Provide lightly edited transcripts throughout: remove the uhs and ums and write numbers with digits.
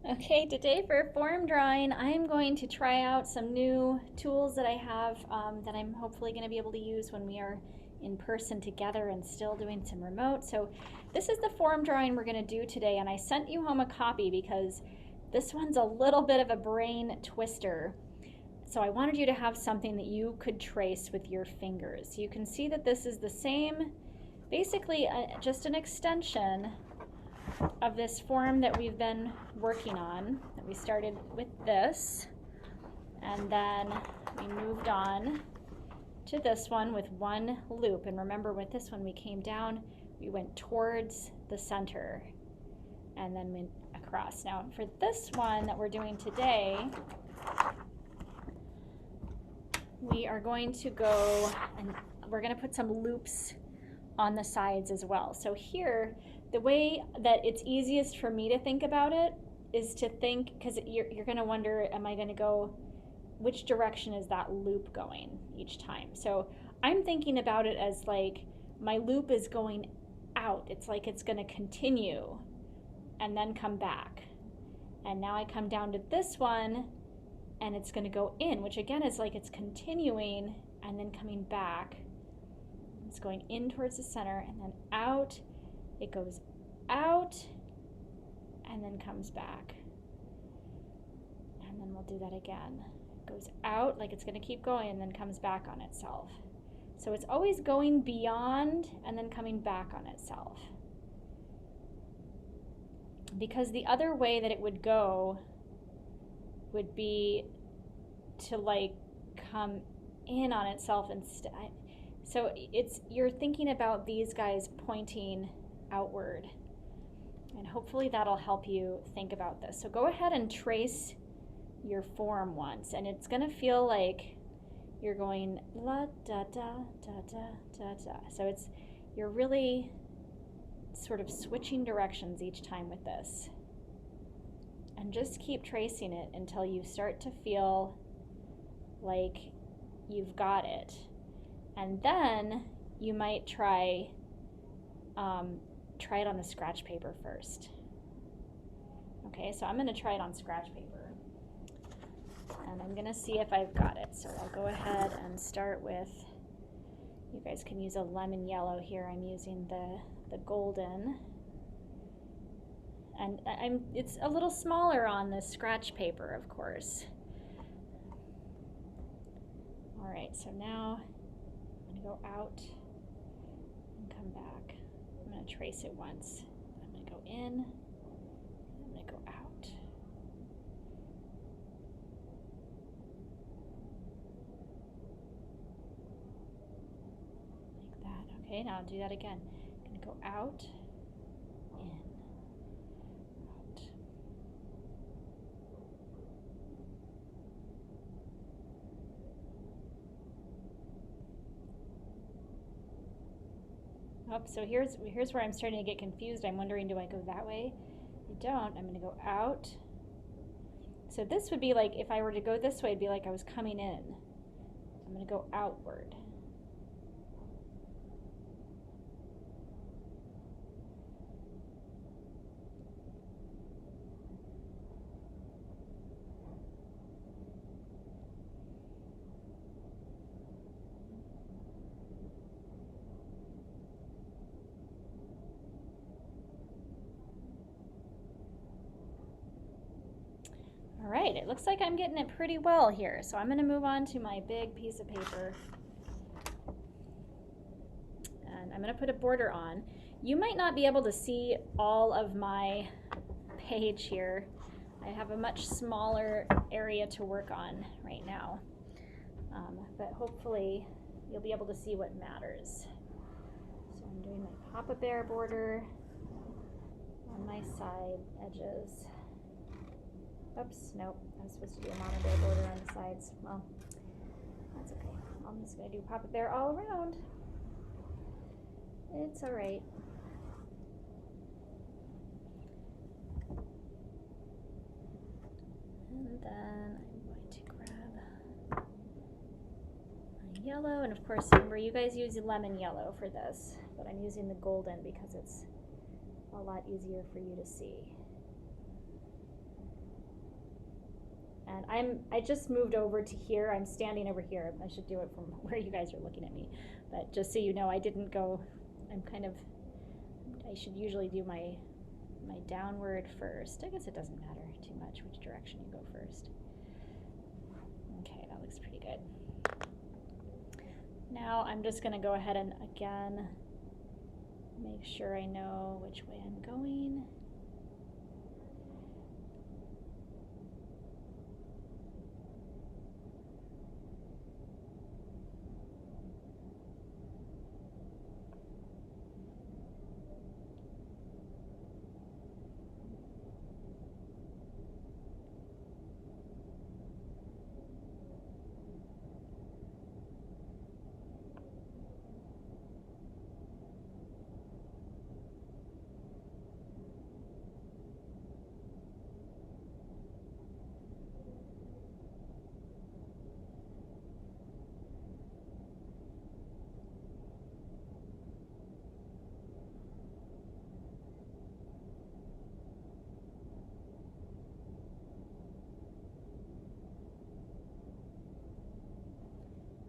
Okay, today for form drawing, I'm going to try out some new tools that I have that I'm hopefully going to be able to use when we are in person together and still doing some remote. So this is the form drawing we're going to do today, and I sent you home a copy because this one's a little bit of a brain twister. So I wanted you to have something that you could trace with your fingers. You can see that this is the same, basically just an extension of this form that we've been working on. We started with this, and then we moved on to this one with one loop. And remember, with this one we came down, we went towards the center, and then went across. Now for this one that we're doing today, we are going to go and we're going to put some loops on the sides as well. So here, the way that it's easiest for me to think about it is to think, because you're going to wonder, am I going to go, which direction is that loop going each time? So I'm thinking about it as like my loop is going out. It's like it's going to continue and then come back. And now I come down to this one and it's going to go in, which again is like it's continuing and then coming back. It's going in towards the center and then out. It goes out and then comes back. And then we'll do that again. It goes out like it's going to keep going and then comes back on itself. So it's always going beyond and then coming back on itself. Because the other way that it would go would be to like come in on itself instead. So you're thinking about these guys pointing outward, and hopefully that'll help you think about this. So go ahead and trace your form once, and it's gonna feel like you're going la da da da da da da. So you're really sort of switching directions each time with this, and just keep tracing it until you start to feel like you've got it. And then you might try it on the scratch paper first. Okay, so I'm going to try it on scratch paper. And I'm going to see if I've got it. So I'll go ahead and start with, you guys can use a lemon yellow here. I'm using the golden. And it's a little smaller on the scratch paper, of course. All right, so now I'm going to go out and come back. I'm going to trace it once. I'm going to go in, I'm going to go out. Like that. Okay, now I'll do that again. I'm going to go out, in, out. Oh, so here's where I'm starting to get confused. I'm wondering, do I go that way? I don't. I'm going to go out. So this would be like, if I were to go this way, it'd be like I was coming in. I'm going to go outward. All right, it looks like I'm getting it pretty well here. So I'm going to move on to my big piece of paper. And I'm going to put a border on. You might not be able to see all of my page here. I have a much smaller area to work on right now. But hopefully you'll be able to see what matters. So I'm doing my Papa Bear border on my side edges. Oops, nope, I was supposed to do a Mama Bear border on the sides. Well, that's okay. I'm just going to do Papa Bear all around. It's all right. And then I'm going to grab my yellow, and of course, remember, you guys use lemon yellow for this, but I'm using the golden because it's a lot easier for you to see. And I just moved over to here. I'm standing over here. I should do it from where you guys are looking at me. But just so you know, I didn't go, I should usually do my downward first. I guess it doesn't matter too much which direction you go first. Okay, that looks pretty good. Now I'm just going to go ahead and again make sure I know which way I'm going.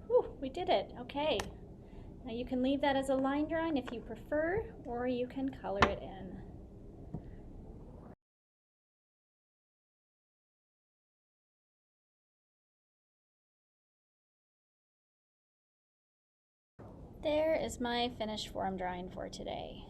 Whew, we did it. Okay. Now you can leave that as a line drawing if you prefer, or you can color it in. There is my finished form drawing for today.